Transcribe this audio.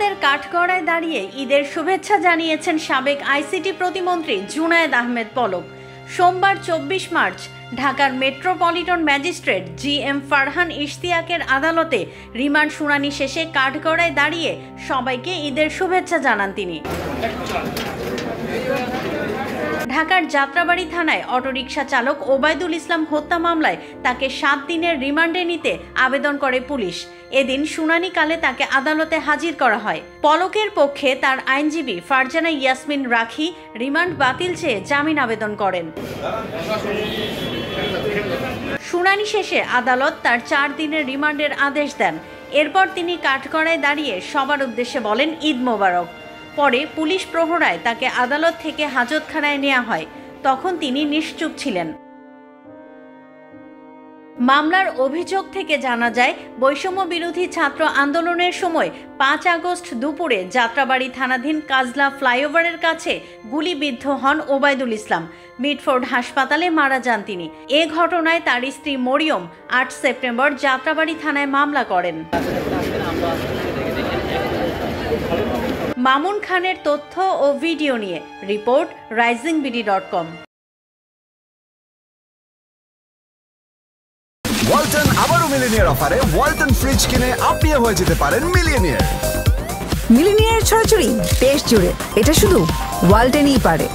আদালতের কাঠগড়ায় দাঁড়িয়ে ঈদের শুভেচ্ছা জানিয়েছেন সাবেক আইসিটি প্রতিমন্ত্রী জুনায়েদ আহমেদ পলক। সোমবার 24 মার্চ ঢাকার মেট্রোপলিটন ম্যাজিস্ট্রেট GM ফারহান ইশতিয়াকের আদালতে রিমান্ড শুনানি শেষে কাঠগড়ায় দাঁড়িয়ে সবাইকে ঈদের শুভেচ্ছা জানান তিনি। ঢাকার যাত্রাবাড়ি থানায় অটোরিকশা চালক ওবায়দুল ইসলাম হত্যা মামলায় তাকে 7 দিনের রিমান্ডে নিতে আবেদন করে পুলিশ। এদিন শুনানিকালে তাকে আদালতে হাজির করা হয়। পলকের পক্ষে তার আইনজীবী ফারজানা ইয়াসমিন রাখি রিমান্ড বাতিল চেয়ে জামিন আবেদন করেন। শুনানি শেষে আদালত তার 4 দিনের রিমান্ডের আদেশ দেন। এরপর তিনি কাঠগড়ায় দাঁড়িয়ে সবার উদ্দেশ্যে বলেন ঈদ মোবারক। পরে পুলিশ প্রহরায় তাকে আদালত থেকে হাজতখানায় নেওয়া হয়। তখন তিনি নিশ্চুপ ছিলেন। মামলার অভিযোগ থেকে জানা যায়, বৈষম্য বিরোধী ছাত্র আন্দোলনের সময় 5 আগস্ট দুপুরে যাত্রাবাড়ি থানাধীন কাজলা ফ্লাইওভারের কাছে গুলিবিদ্ধ হন ওবায়দুল ইসলাম। মিটফোর্ড হাসপাতালে মারা যান তিনি। এ ঘটনায় তার স্ত্রী মরিয়ম 8 সেপ্টেম্বর যাত্রাবাড়ি থানায় মামলা করেন। মামুন খানের তথ্য ও ভিডিও নিয়ে রিপোর্ট risingBD.com। ওয়ালটন আবারও মিলিনিয়ার অফারে ওয়ালটন ফ্রিজ কিনে আপনিও হয়ে যেতে পারেন মিলিয়নিয়ার। মিলিনিয়ার ছড়াছড়ি দেশ জুড়ে, এটা শুধু ওয়ালটনই পারে।